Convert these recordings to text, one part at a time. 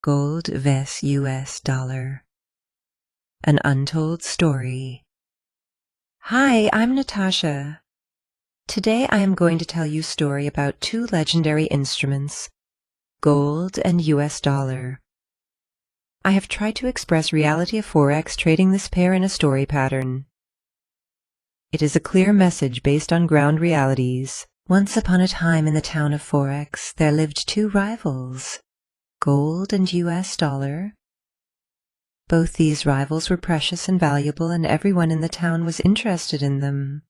Gold vs. US dollar. An untold story. Hi, I'm Natasha. Today I am going to tell you a story about two legendary instruments, gold and US dollar. I have tried to express reality of Forex trading this pair in a story pattern. It is a clear message based on ground realities. Once upon a time in the town of Forex, there lived two rivals, gold and US dollar. Both these rivals were precious and valuable, and everyone in the town was interested in them.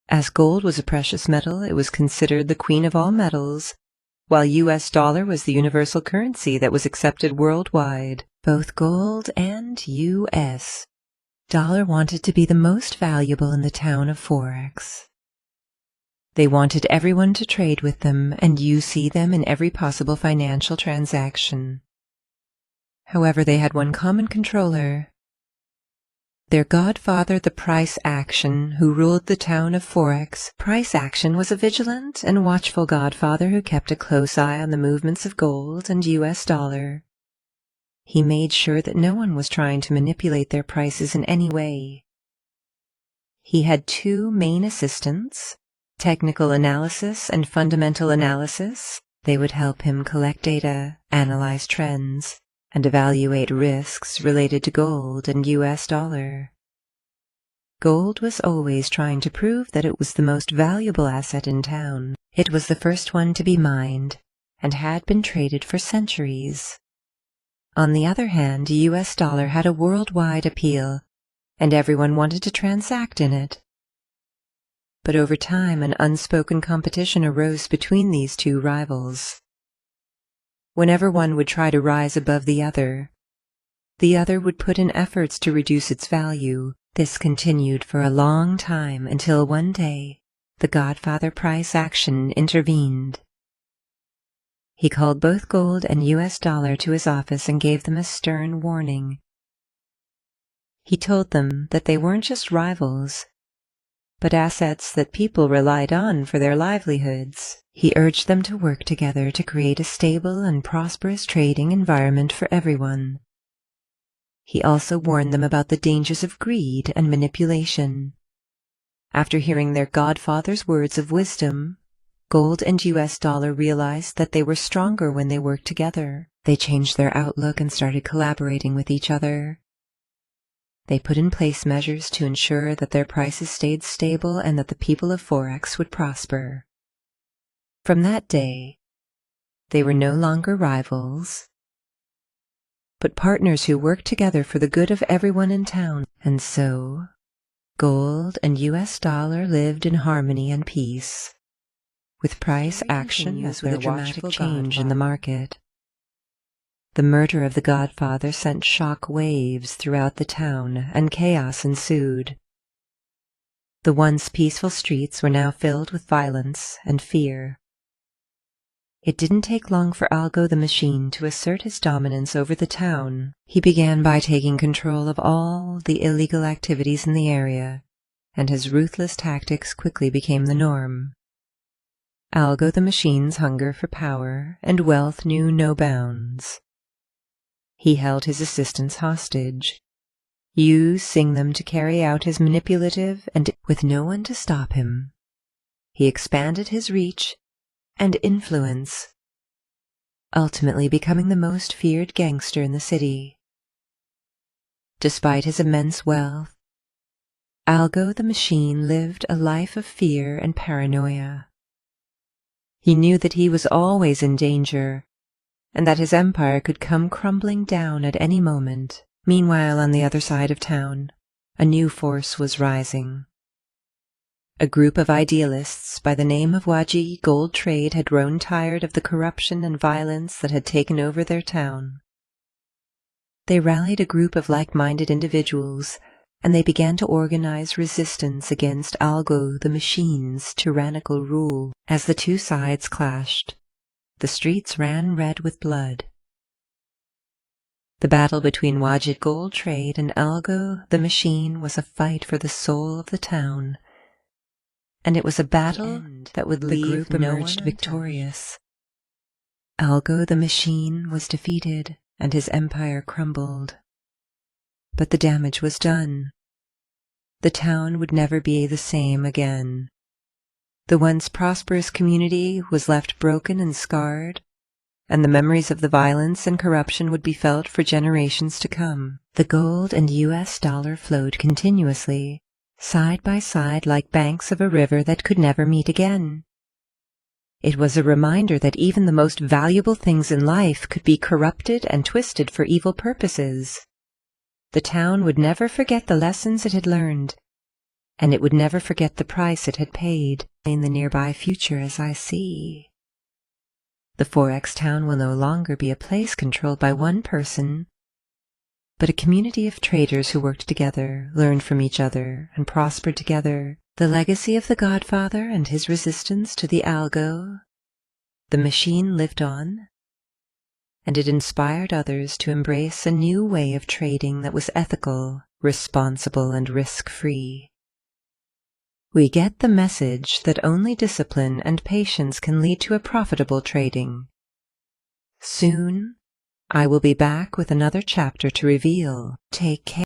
As gold was a precious metal, it was considered the queen of all metals, while US dollar was the universal currency that was accepted worldwide. Both gold and US dollar wanted to be the most valuable in the town of Forex. They wanted everyone to trade with them, and you see them in every possible financial transaction. However, they had one common controller, their godfather, the Price Action, who ruled the town of Forex. Price Action was a vigilant and watchful godfather who kept a close eye on the movements of gold and US dollar. He made sure that no one was trying to manipulate their prices in any way. He had two main assistants, technical analysis and fundamental analysis. They would help him collect data, analyze trends, and evaluate risks related to gold and US dollar. Gold was always trying to prove that it was the most valuable asset in town. It was the first one to be mined, and had been traded for centuries. On the other hand, US dollar had a worldwide appeal, and everyone wanted to transact in it. But over time, an unspoken competition arose between these two rivals. Whenever one would try to rise above the other would put in efforts to reduce its value. This continued for a long time until one day, the Godfather Price Action intervened. He called both gold and US dollar to his office and gave them a stern warning. He told them that they weren't just rivals, but assets that people relied on for their livelihoods. He urged them to work together to create a stable and prosperous trading environment for everyone. He also warned them about the dangers of greed and manipulation. After hearing their godfather's words of wisdom, gold and US dollar realized that they were stronger when they worked together. They changed their outlook and started collaborating with each other. They put in place measures to ensure that their prices stayed stable and that the people of Forex would prosper. From that day, they were no longer rivals, but partners who worked together for the good of everyone in town. And so, gold and US dollar lived in harmony and peace, with Price Action as their dramatic change in the market. The murder of the Godfather sent shock waves throughout the town, and chaos ensued. The once peaceful streets were now filled with violence and fear. It didn't take long for Algo the Machine to assert his dominance over the town. He began by taking control of all the illegal activities in the area, and his ruthless tactics quickly became the norm. Algo the Machine's hunger for power and wealth knew no bounds. He held his assistants hostage, using them to carry out his manipulative and with no one to stop him. He expanded his reach and influence, ultimately becoming the most feared gangster in the city. Despite his immense wealth, Algo the Machine lived a life of fear and paranoia. He knew that he was always in danger, and that his empire could come crumbling down at any moment. Meanwhile, on the other side of town, a new force was rising. A group of idealists by the name of Waji Gold Trade had grown tired of the corruption and violence that had taken over their town. They rallied a group of like-minded individuals, and they began to organize resistance against Algo the Machine's tyrannical rule. As the two sides clashed, the streets ran red with blood. The battle between Wajid Gold Trade and Algo the Machine was a fight for the soul of the town, and it was a battle that would leave no one victorious. Algo the machine was defeated and his empire crumbled. But the damage was done. The town would never be the same again. The once prosperous community was left broken and scarred, and the memories of the violence and corruption would be felt for generations to come. The gold and US dollar flowed continuously, side by side like banks of a river that could never meet again. It was a reminder that even the most valuable things in life could be corrupted and twisted for evil purposes. The town would never forget the lessons it had learned, and it would never forget the price it had paid in the nearby future as I see. The Forex town will no longer be a place controlled by one person, but a community of traders who worked together, learned from each other, and prospered together. The legacy of the Godfather and his resistance to the algo, the machine, lived on, and it inspired others to embrace a new way of trading that was ethical, responsible, and risk-free. We get the message that only discipline and patience can lead to a profitable trading. Soon, I will be back with another chapter to reveal. Take care.